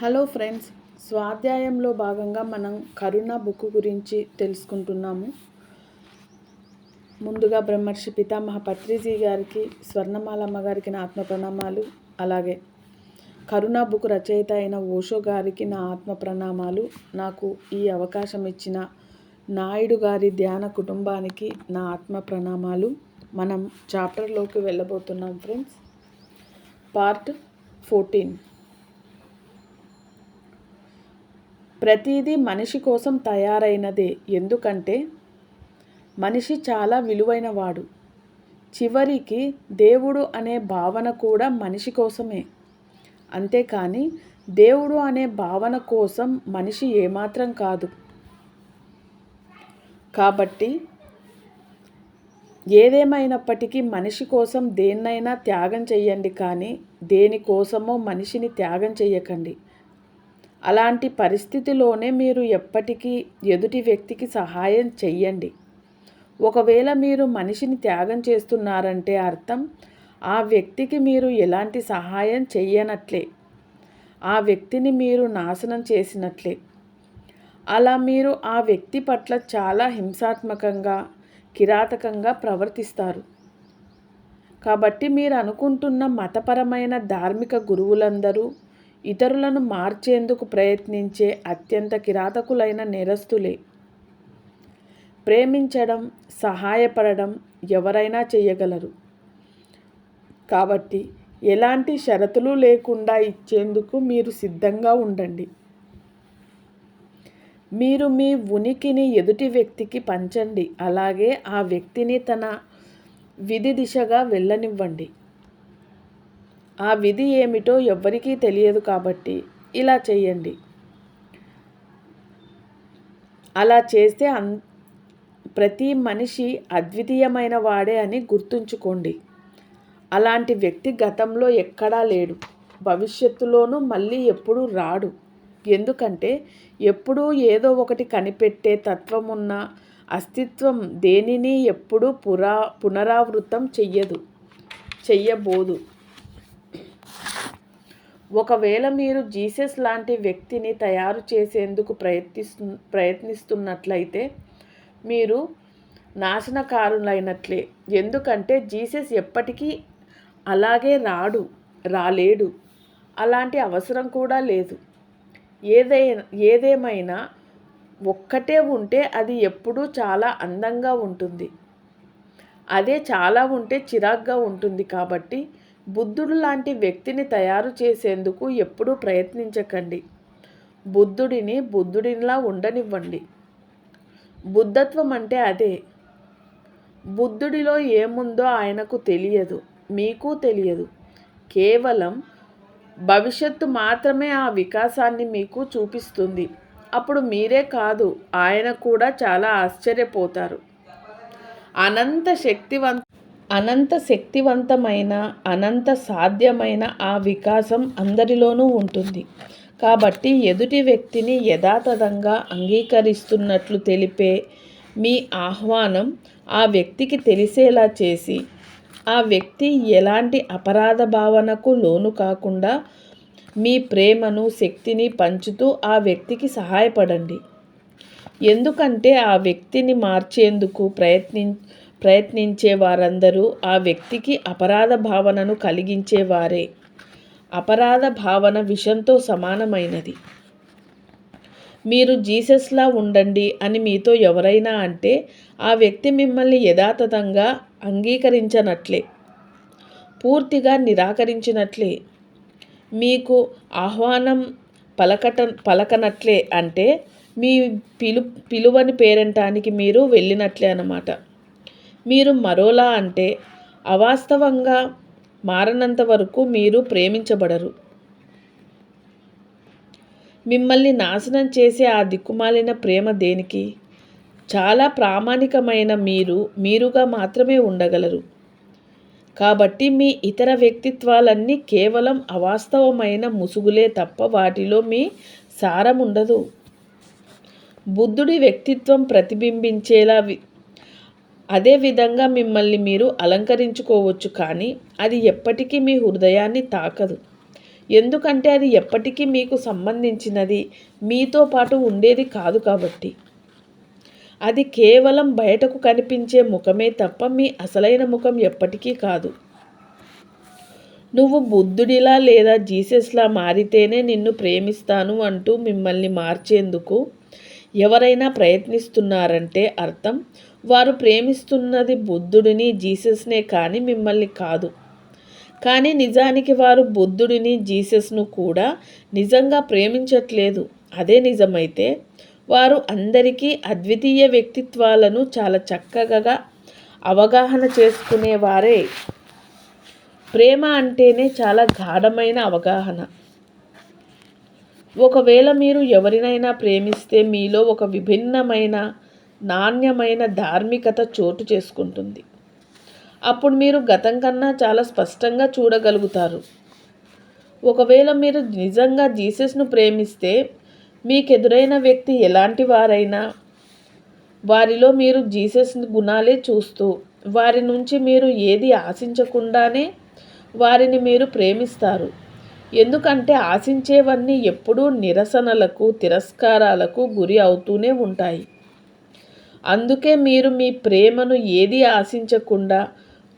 Hello friends, స్వాధ్యాయంలో భాగంగా మనం కరుణ book గురించి తెలుసుకుంటున్నాము. ముందుగా బ్రహ్మర్షి పితామహ పత్రిజీ గారికి, స్వర్ణమాలమ్మ గారికి నా ఆత్మ ప్రణామాలు. అలాగే కరుణ బుక్ రచయిత అయిన ఓషో గారికి నా ఆత్మ ప్రణామాలు. నాకు ఈ అవకాశం ఇచ్చిన నాయుడు గారి ధ్యాన కుటుంబానికి నా ఆత్మ ప్రణామాలు. మనం చాప్టర్లోకి వెళ్ళబోతున్నాం ఫ్రెండ్స్. పార్ట్ 14. ప్రతిదీ మనిషి కోసం తయారైనదే, ఎందుకంటే మనిషి చాలా విలువైనవాడు. చివరికి దేవుడు అనే భావన కూడా మనిషి కోసమే. అంతేకాని దేవుడు అనే భావన కోసం మనిషి ఏమాత్రం కాదు. కాబట్టి ఏదేమైనప్పటికీ మనిషి కోసం దేన్నైనా త్యాగం చెయ్యండి, కానీ దేనికోసమో మనిషిని త్యాగం చెయ్యకండి. అలాంటి పరిస్థితిలోనే మీరు ఎప్పటికీ ఎదుటి వ్యక్తికి సహాయం చెయ్యండి. ఒకవేళ మీరు మనిషిని త్యాగం చేస్తున్నారంటే అర్థం ఆ వ్యక్తికి మీరు ఎలాంటి సహాయం చెయ్యనట్లే, ఆ వ్యక్తిని మీరు నాశనం చేసినట్లే. అలా మీరు ఆ వ్యక్తి పట్ల చాలా హింసాత్మకంగా, కిరాతకంగా ప్రవర్తిస్తారు. కాబట్టి మీరు అనుకుంటున్న మతపరమైన ధార్మిక గురువులందరూ ఇతరులను మార్చేందుకు ప్రయత్నించే అత్యంత కిరాతకులైన నేరస్తులే. ప్రేమించడం, సహాయపడడం ఎవరైనా చేయగలరు. కాబట్టి ఎలాంటి షరతులు లేకుండా ఇచ్చేందుకు మీరు సిద్ధంగా ఉండండి. మీరు మీ ఉనికిని ఎదుటి వ్యక్తికి పంచండి. అలాగే ఆ వ్యక్తిని తన విధి దిశగా వెళ్ళనివ్వండి. ఆ విధి ఏమిటో ఎవ్వరికీ తెలియదు, కాబట్టి ఇలా చేయండి. అలా చేస్తే ప్రతి మనిషి అద్వితీయమైన వాడే అని గుర్తుంచుకోండి. అలాంటి వ్యక్తి గతంలో ఎక్కడా లేడు, భవిష్యత్తులోనూ మళ్ళీ ఎప్పుడూ రాడు. ఎందుకంటే ఎప్పుడూ ఏదో ఒకటి కనిపెట్టే తత్వమున్న అస్తిత్వం దేనిని ఎప్పుడూ పునరావృతం చెయ్యబోదు. ఒకవేళ మీరు జీసస్ లాంటి వ్యక్తిని తయారు చేసేందుకు ప్రయత్నిస్తున్నట్లయితే మీరు నాశనకారులైనట్లే. ఎందుకంటే జీసస్ ఎప్పటికీ అలాగే రాలేడు. అలాంటి అవసరం కూడా లేదు. ఏదేమైనా ఒక్కటే ఉంటే అది ఎప్పుడూ చాలా అందంగా ఉంటుంది. అదే చాలా ఉంటే చిరాగ్గా ఉంటుంది. కాబట్టి బుద్ధుడు లాంటి వ్యక్తిని తయారు చేసేందుకు ఎప్పుడూ ప్రయత్నించకండి. బుద్ధుడిని బుద్ధుడిలా ఉండనివ్వండి. బుద్ధత్వం అంటే అదే. బుద్ధుడిలో ఏముందో ఆయనకు తెలియదు, మీకు తెలియదు. కేవలం భవిష్యత్తు మాత్రమే ఆ వికాసాన్ని మీకు చూపిస్తుంది. అప్పుడు మీరే కాదు, ఆయన కూడా చాలా ఆశ్చర్యపోతారు. అనంత శక్తివంతమైన, అనంత సాధ్యమైన ఆ వికాసం అందరిలోనూ ఉంటుంది. కాబట్టి ఎదుటి వ్యక్తిని యథాతథంగా అంగీకరిస్తున్నట్లు తెలిపే మీ ఆహ్వానం ఆ వ్యక్తికి తెలిసేలా చేసి, ఆ వ్యక్తి ఎలాంటి అపరాధ భావనకు లోను కాకుండా మీ ప్రేమను, శక్తిని పంచుతూ ఆ వ్యక్తికి సహాయపడండి. ఎందుకంటే ఆ వ్యక్తిని మార్చేందుకు ప్రయత్నించే వారందరూ ఆ వ్యక్తికి అపరాధ భావనను కలిగించేవారే. అపరాధ భావన విషంతో సమానమైనది. మీరు జీసస్లా ఉండండి అని మీతో ఎవరైనా అంటే ఆ వ్యక్తి మిమ్మల్ని యథాతథంగా అంగీకరించనట్లే, పూర్తిగా నిరాకరించినట్లే. మీకు ఆహ్వానం పలకనట్లే. అంటే మీ పిలువని పేరంటానికి మీరు వెళ్ళినట్లే అన్నమాట. మీరు మరోలా అంటే అవాస్తవంగా మారనంత వరకు మీరు ప్రేమించబడరు. మిమ్మల్ని నాశనం చేసే ఆ దిక్కుమాలిన ప్రేమ దేనికి? చాలా ప్రామాణికమైన మీరుగా మాత్రమే ఉండగలరు. కాబట్టి మీ ఇతర వ్యక్తిత్వాలన్నీ కేవలం అవాస్తవమైన ముసుగులే తప్ప వాటిలో మీ సారం ఉండదు. బుద్ధుడి వ్యక్తిత్వం ప్రతిబింబించేలా అదే విధంగా మిమ్మల్ని మీరు అలంకరించుకోవచ్చు, కానీ అది ఎప్పటికీ మీ హృదయాన్ని తాకదు. ఎందుకంటే అది ఎప్పటికీ మీకు సంబంధించినది, మీతో పాటు ఉండేది కాదు కాబట్టి. అది కేవలం బయటకు కనిపించే ముఖమే తప్ప మీ అసలైన ముఖం ఎప్పటికీ కాదు. నువ్వు బుద్ధుడిలా లేదా జీసస్లా మారితేనే నిన్ను ప్రేమిస్తాను అంటూ మిమ్మల్ని మార్చేందుకు ఎవరైనా ప్రయత్నిస్తున్నారంటే అర్థం వారు ప్రేమిస్తున్నది బుద్ధుడిని, జీసస్నే కానీ మిమ్మల్ని కాదు. కానీ నిజానికి వారు బుద్ధుడిని, జీసస్ను కూడా నిజంగా ప్రేమించట్లేదు. అదే నిజమైతే వారు అందరికీ అద్వితీయ వ్యక్తిత్వాలను చాలా చక్కగా అవగాహన చేసుకునేవారే. ప్రేమ అంటేనే చాలా గాఢమైన అవగాహన. ఒకవేళ మీరు ఎవరినైనా ప్రేమిస్తే మీలో ఒక విభిన్నమైన, నాణ్యమైన ధార్మికత చోటు చేసుకుంటుంది. అప్పుడు మీరు గతం కన్నా చాలా స్పష్టంగా చూడగలుగుతారు. ఒకవేళ మీరు నిజంగా జీసస్ను ప్రేమిస్తే మీకెదురైన వ్యక్తి ఎలాంటి వారైనా వారిలో మీరు జీసస్ గుణాలే చూస్తూ వారి నుంచి మీరు ఏది ఆశించకుండానే వారిని మీరు ప్రేమిస్తారు. ఎందుకంటే ఆశించేవన్నీ ఎప్పుడూ నిరసనలకు, తిరస్కారాలకు గురి అవుతూనే ఉంటాయి. అందుకే మీరు మీ ప్రేమను ఏది ఆశించకుండా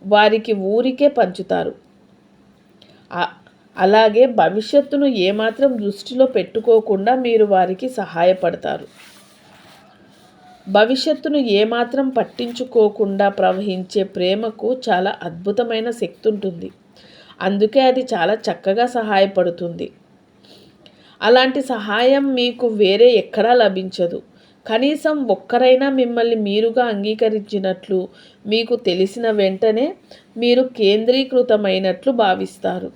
వారికి ఊరికే పంచుతారు. అలాగే భవిష్యత్తును ఏమాత్రం దృష్టిలో పెట్టుకోకుండా మీరు వారికి సహాయపడతారు. భవిష్యత్తును ఏమాత్రం పట్టించుకోకుండా ప్రవహించే ప్రేమకు చాలా అద్భుతమైన శక్తి ఉంటుంది. అందుకే అది చాలా చక్కగా సహాయపడుతుంది. అలాంటి సహాయం మీకు వేరే ఎక్కడా లభించదు. కనీసం ఒక్కరైనా మిమ్మల్ని మీరుగా అంగీకరించినట్లు మీకు తెలిసిన వెంటనే మీరు కేంద్రీకృతమైనట్లు భావిస్తారు.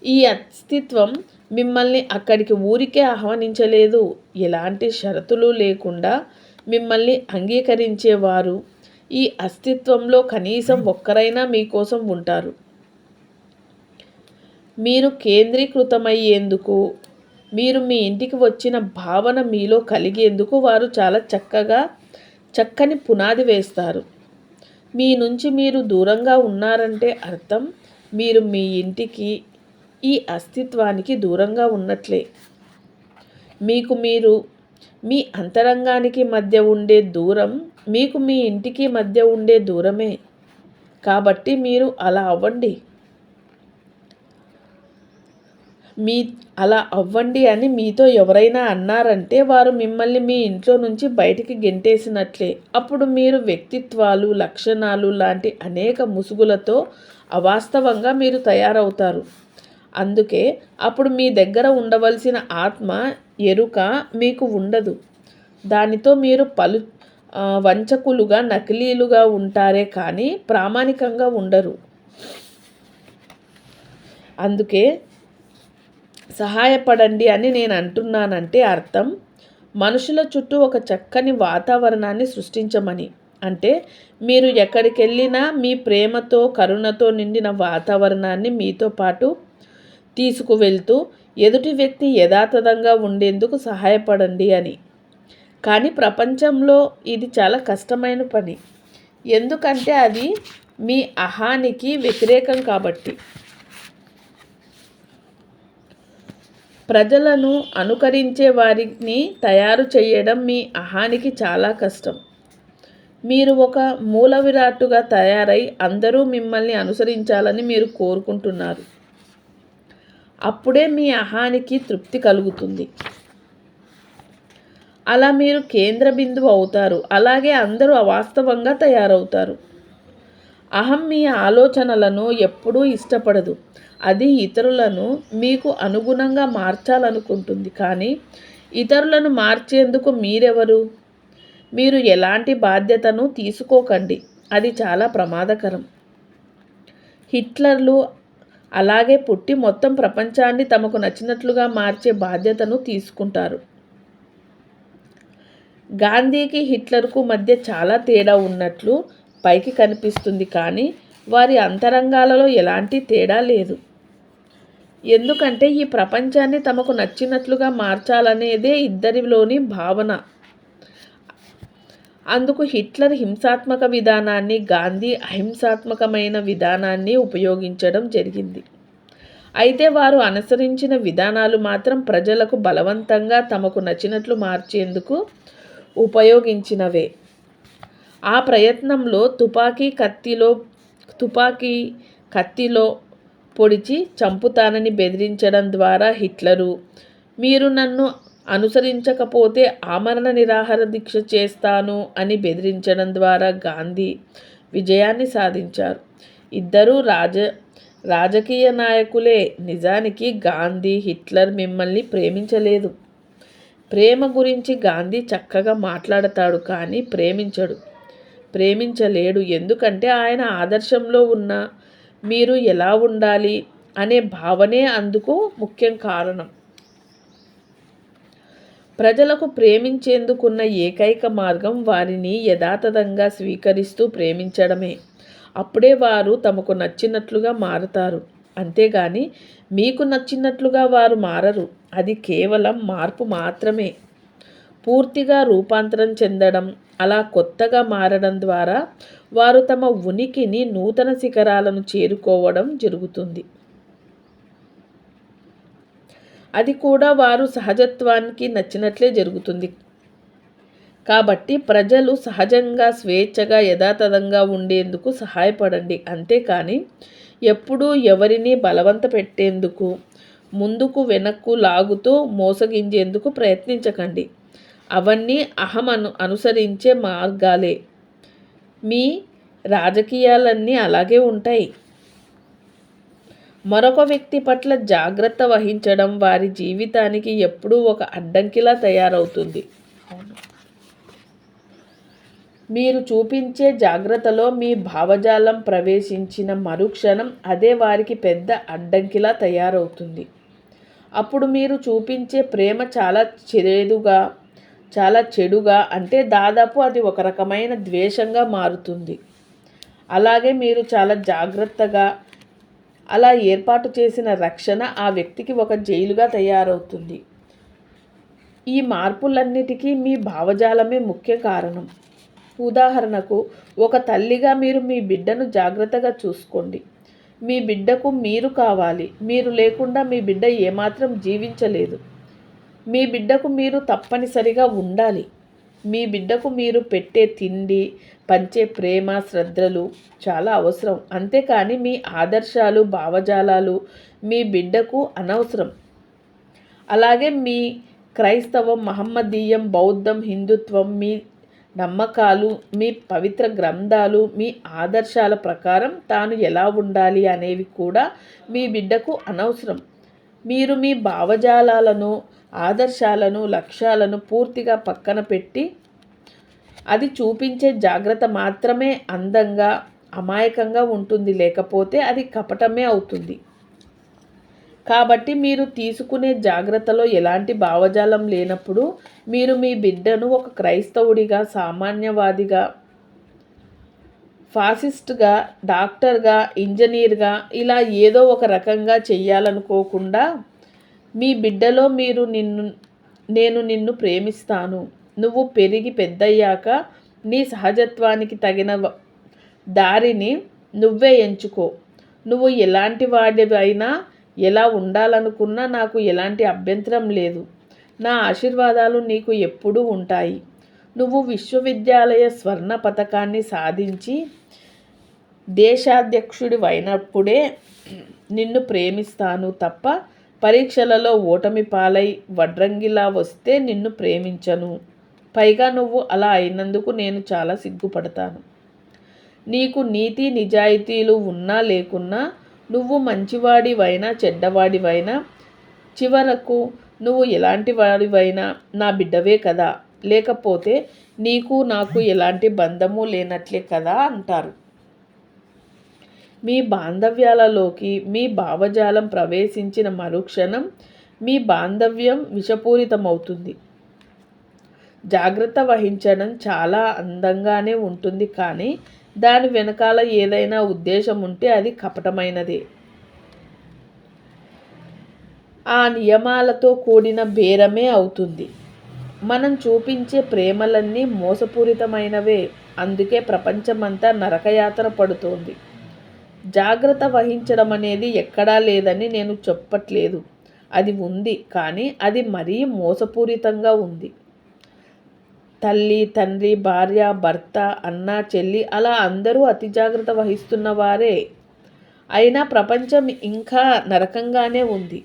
ఈ అస్తిత్వం మిమ్మల్ని అక్కడికి ఊరికే ఆహ్వానించలేదు. ఎలాంటి షరతులు లేకుండా మిమ్మల్ని అంగీకరించేవారు ఈ అస్తిత్వంలో కనీసం ఒక్కరైనా మీకోసం ఉంటారు. మీరు కేంద్రీకృతమయ్యేందుకు, మీరు మీ ఇంటికి వచ్చిన భావన మీలో కలిగేందుకు వారు చాలా చక్కని పునాది వేస్తారు. మీ నుంచి మీరు దూరంగా ఉన్నారంటే అర్థం మీరు మీ ఇంటికి, ఈ అస్తిత్వానికి దూరంగా ఉన్నట్లే. మీకు మీరు, మీ అంతరంగానికి మధ్య ఉండే దూరం మీకు మీ ఇంటికి మధ్య ఉండే దూరమే. కాబట్టి మీరు అలా అవ్వండి. అలా అవ్వండి అని మీతో ఎవరైనా అన్నారంటే వారు మిమ్మల్ని మీ ఇంట్లో నుంచి బయటికి గెంటేసినట్లే. అప్పుడు మీరు వ్యక్తిత్వాలు, లక్షణాలు లాంటి అనేక ముసుగులతో అవాస్తవంగా మీరు తయారవుతారు. అందుకే అప్పుడు మీ దగ్గర ఉండవలసిన ఆత్మ, ఎరుక మీకు ఉండదు. దానితో మీరు వంచకులుగా, నకిలీలుగా ఉంటారే కానీ ప్రామాణికంగా ఉండరు. అందుకే సహాయపడండి అని నేను అంటున్నానంటే అర్థం మనుషుల చుట్టూ ఒక చక్కని వాతావరణాన్ని సృష్టించమని. అంటే మీరు ఎక్కడికి వెళ్ళినా మీ ప్రేమతో, కరుణతో నిండిన వాతావరణాన్ని మీతో పాటు తీసుకువెళ్తూ ఎదుటి వ్యక్తి యథాతథంగా ఉండేందుకు సహాయపడండి అని. కానీ ప్రపంచంలో ఇది చాలా కష్టమైన పని. ఎందుకంటే అది మీ అహానికి వ్యతిరేకం కాబట్టి. ప్రజలను అనుకరించే వారిని తయారు చేయడం మీ అహానికి చాలా కష్టం. మీరు ఒక మూల విరాట్టుగా తయారై అందరూ మిమ్మల్ని అనుసరించాలని మీరు కోరుకుంటున్నారు. అప్పుడే మీ అహానికి తృప్తి కలుగుతుంది. అలా మీరు కేంద్ర బిందువు అవుతారు. అలాగే అందరూ అవాస్తవంగా తయారవుతారు. అహం మీ ఆలోచనలను ఎప్పుడూ ఇష్టపడదు. అది ఇతరులను మీకు అనుగుణంగా మార్చాలనుకుంటుంది. కానీ ఇతరులను మార్చేందుకు మీరెవరు? మీరు ఎలాంటి బాధ్యతను తీసుకోకండి. అది చాలా ప్రమాదకరం. హిట్లర్లు అలాగే పుట్టి మొత్తం ప్రపంచాన్ని తమకు నచ్చినట్లుగా మార్చే బాధ్యతను తీసుకుంటారు. గాంధీకి హిట్లర్కు మధ్య చాలా తేడా ఉన్నట్లు పైకి కనిపిస్తుంది. కానీ వారి అంతరంగాలలో ఎలాంటి తేడా లేదు. ఎందుకంటే ఈ ప్రపంచాన్ని తమకు నచ్చినట్లుగా మార్చాలనేదే ఇద్దరిలోని భావన. అందుకు హిట్లర్ హింసాత్మక విధానాన్ని, గాంధీ అహింసాత్మకమైన విధానాన్ని ఉపయోగించడం జరిగింది. అయితే వారు అనుసరించిన విధానాలు మాత్రం ప్రజలకు బలవంతంగా తమకు నచ్చినట్లు మార్చేందుకు ఉపయోగించినవే. ఆ ప్రయత్నంలో తుపాకీ కత్తిలో పొడిచి చంపుతానని బెదిరించడం ద్వారా హిట్లరు, మీరు నన్ను అనుసరించకపోతే ఆమరణ నిరాహార దీక్ష చేస్తాను అని బెదిరించడం ద్వారా గాంధీ విజయాన్ని సాధించారు. ఇద్దరూ రాజకీయ నాయకులే. నిజానికి గాంధీ, హిట్లర్ మిమ్మల్ని ప్రేమించలేదు. ప్రేమ గురించి గాంధీ చక్కగా మాట్లాడతాడు, కానీ ప్రేమించలేడు. ఎందుకంటే ఆయన ఆదర్శంలో ఉన్న మీరు ఎలా ఉండాలి అనే భావనే అందుకు ముఖ్య కారణం. ప్రజలకు ప్రేమించేందుకున్న ఏకైక మార్గం వారిని యథాతథంగా స్వీకరిస్తూ ప్రేమించడమే. అప్పుడే వారు తమకు నచ్చినట్లుగా మారుతారు. అంతేగాని మీకు నచ్చినట్లుగా వారు మారరు. అది కేవలం మార్పు మాత్రమే. పూర్తిగా రూపాంతరం చెందడం, అలా కొత్తగా మారడం ద్వారా వారు తమ ఉనికిని నూతన శిఖరాలను చేరుకోవడం జరుగుతుంది. అది కూడా వారు సహజత్వానికి నచ్చినట్లే జరుగుతుంది. కాబట్టి ప్రజలు సహజంగా స్వేచ్ఛగా యథాతథంగా ఉండేందుకు సహాయపడండి. అంతేకాని ఎప్పుడూ ఎవరిని బలవంత పెట్టేందుకు, ముందుకు వెనక్కు లాగుతూ మోసగించేందుకు ప్రయత్నించకండి. అవన్నీ అనుసరించే మార్గాలే. మీ రాజకీయాలన్నీ అలాగే ఉంటాయి. మరొక వ్యక్తి పట్ల జాగ్రత్త వహించడం వారి జీవితానికి ఎప్పుడూ ఒక అడ్డంకిలా తయారవుతుంది. మీరు చూపించే జాగ్రత్తలో మీ భావజాలం ప్రవేశించిన మరుక్షణం అదే వారికి పెద్ద అడ్డంకిలా తయారవుతుంది. అప్పుడు మీరు చూపించే ప్రేమ చాలా చెడుగా, అంటే దాదాపు అది ఒక రకమైన ద్వేషంగా మారుతుంది. అలాగే మీరు చాలా జాగ్రత్తగా అలా ఏర్పాటు చేసిన రక్షణ ఆ వ్యక్తికి ఒక జైలుగా తయారవుతుంది. ఈ మార్పులన్నిటికీ మీ భావజాలమే ముఖ్య కారణం. ఉదాహరణకు, ఒక తల్లిగా మీరు మీ బిడ్డను జాగ్రత్తగా చూసుకోండి. మీ బిడ్డకు మీరు కావాలి. మీరు లేకుండా మీ బిడ్డ ఏమాత్రం జీవించలేదు. మీ బిడ్డకు మీరు తప్పనిసరిగా ఉండాలి. మీ బిడ్డకు మీరు పెట్టే తిండి, పంచే ప్రేమ, శ్రద్ధలు చాలా అవసరం. అంతేకాని మీ ఆదర్శాలు, భావజాలాలు మీ బిడ్డకు అనవసరం. అలాగే మీ క్రైస్తవం, మహమ్మదీయం, బౌద్ధం, హిందుత్వం, మీ నమ్మకాలు, మీ పవిత్ర గ్రంథాలు, మీ ఆదర్శాల ప్రకారం తాను ఎలా ఉండాలి అనేవి కూడా మీ బిడ్డకు అనవసరం. మీరు మీ భావజాలాలను, ఆదర్శాలను, లక్ష్యాలను పూర్తిగా పక్కన పెట్టి అది చూపించే జాగ్రత్త మాత్రమే అందంగా, అమాయకంగా ఉంటుంది. లేకపోతే అది కపటమే అవుతుంది. కాబట్టి మీరు తీసుకునే జాగ్రత్తలో ఎలాంటి భావజాలం లేనప్పుడు మీరు మీ బిడ్డను ఒక క్రైస్తవుడిగా, సామాన్యవాదిగా, ఫాసిస్ట్గా, డాక్టర్గా, ఇంజనీర్గా ఇలా ఏదో ఒక రకంగా చెయ్యాలనుకోకుండా మీ బిడ్డలో నేను నిన్ను ప్రేమిస్తాను, నువ్వు పెరిగి పెద్దయ్యాక నీ సహజత్వానికి తగిన దారిని నువ్వే ఎంచుకో, నువ్వు ఎలాంటి వాడివైనా, ఎలా ఉండాలనుకున్నా నాకు ఎలాంటి అభ్యంతరం లేదు, నా ఆశీర్వాదాలు నీకు ఎప్పుడూ ఉంటాయి, నువ్వు విశ్వవిద్యాలయ స్వర్ణ పతకాన్ని సాధించి దేశాధ్యక్షుడివైనప్పుడే నిన్ను ప్రేమిస్తాను తప్ప పరీక్షలలో ఓటమి పాలై వడ్రంగిలా వస్తే నిన్ను ప్రేమించను. పైగా నువ్వు అలా అయినందుకు నేను చాలా సిగ్గుపడతాను. నీకు నీతి నిజాయితీలు ఉన్నా లేకున్నా, నువ్వు మంచివాడివైనా చెడ్డవాడివైనా, చివరకు నువ్వు ఎలాంటి వాడివైనా నా బిడ్డవే కదా, లేకపోతే నీకు నాకు ఎలాంటి బంధము లేనట్లే కదా అంటారు. మీ బాంధవ్యాలలోకి మీ భావజాలం ప్రవేశించిన మరుక్షణం మీ బాంధవ్యం విషపూరితమవుతుంది. జాగ్రత్త వహించడం చాలా అందంగానే ఉంటుంది, కానీ దాని వెనకాల ఏదైనా ఉద్దేశం ఉంటే అది కపటమైనదే. ఆ నియమాలతో కూడిన బేరమే అవుతుంది. మనం చూపించే ప్రేమలన్నీ మోసపూరితమైనవే. అందుకే ప్రపంచమంతా నరకయాతన పడుతోంది. జాగ్రత్త వహించడం అనేది ఎక్కడా లేదని నేను చెప్పట్లేదు, అది ఉంది, కానీ అది మరీ మోసపూరితంగా ఉంది. తల్లి, తండ్రి, భార్య, భర్త, అన్న, చెల్లి అలా అందరూ అతి జాగ్రత్త వహిస్తున్న వారే. అయినా ప్రపంచం ఇంకా నరకంగానే ఉంది.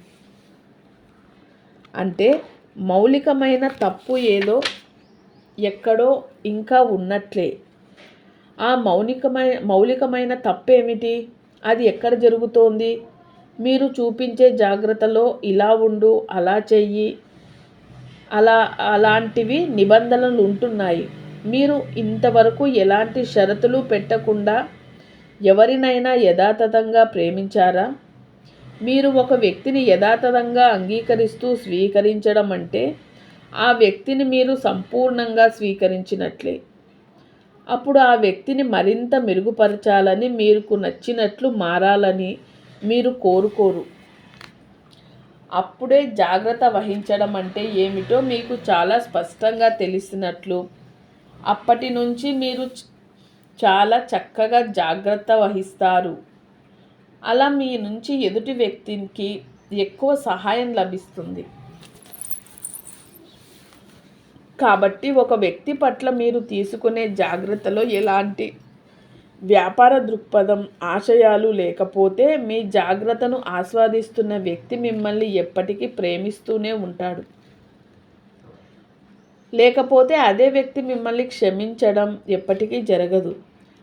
అంటే మౌలికమైన తప్పు ఏదో ఎక్కడో ఇంకా ఉన్నట్లే. ఆ మౌలికమైన తప్పేమిటి? అది ఎక్కడ జరుగుతోంది? మీరు చూపించే జాగ్రత్తలో ఇలా ఉండు, అలా చెయ్యి, అలాంటివి నిబంధనలు ఉంటున్నాయి. మీరు ఇంతవరకు ఎలాంటి షరతులు పెట్టకుండా ఎవరినైనా యథాతథంగా ప్రేమించారా? మీరు ఒక వ్యక్తిని యథాతథంగా అంగీకరిస్తూ స్వీకరించడం అంటే ఆ వ్యక్తిని మీరు సంపూర్ణంగా స్వీకరించినట్లే. అప్పుడు ఆ వ్యక్తిని మరింత మెరుగుపరచాలని, మీకు నచ్చినట్లు మారాలని మీరు కోరుకోరు. అప్పుడే జాగ్రత్త వహించడం అంటే ఏమిటో మీకు చాలా స్పష్టంగా తెలిసినట్లు. అప్పటి నుంచి మీరు చాలా చక్కగా జాగ్రత్త వహిస్తారు. అలా మీ నుంచి ఎదుటి వ్యక్తికి ఎక్కువ సహాయం లభిస్తుంది. కాబట్టి ఒక వ్యక్తి పట్ల మీరు తీసుకునే జాగ్రత్తలో ఎలాంటి వ్యాపార దృక్పథం, ఆశయాలు లేకపోతే మీ జాగ్రత్తను ఆస్వాదిస్తున్న వ్యక్తి మిమ్మల్ని ఎప్పటికీ ప్రేమిస్తూనే ఉంటాడు. లేకపోతే అదే వ్యక్తి మిమ్మల్ని క్షమించడం ఎప్పటికీ జరగదు.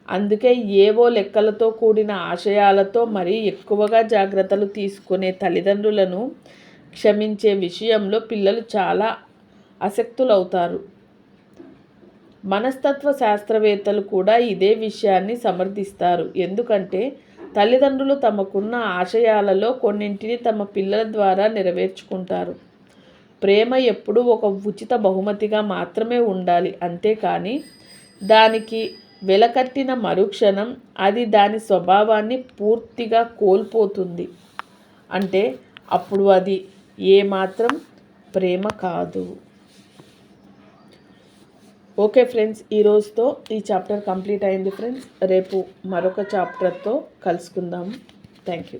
అందుకే ఏవో లెక్కలతో కూడిన ఆశయాలతో మరీ ఎక్కువగా జాగ్రత్తలు తీసుకునే తల్లిదండ్రులను క్షమించే విషయంలో పిల్లలు చాలా ఆసక్తులవుతారు. మనస్తత్వ శాస్త్రవేత్తలు కూడా ఇదే విషయాన్ని సమర్థిస్తారు. ఎందుకంటే తల్లిదండ్రులు తమకున్న ఆశయాలలో కొన్నింటిని తమ పిల్లల ద్వారా నెరవేర్చుకుంటారు. ప్రేమ ఎప్పుడూ ఒక ఉచిత బహుమతిగా మాత్రమే ఉండాలి. అంతేకాని దానికి వెలకట్టిన మరుక్షణం అది దాని స్వభావాన్ని పూర్తిగా కోల్పోతుంది. అంటే అప్పుడు అది ఏమాత్రం ప్రేమ కాదు. ఓకే ఫ్రెండ్స్, ఈరోజుతో ఈ చాప్టర్ కంప్లీట్ అయింది ఫ్రెండ్స్. రేపు మరొక చాప్టర్తో కలుసుకుందాము. Thank you.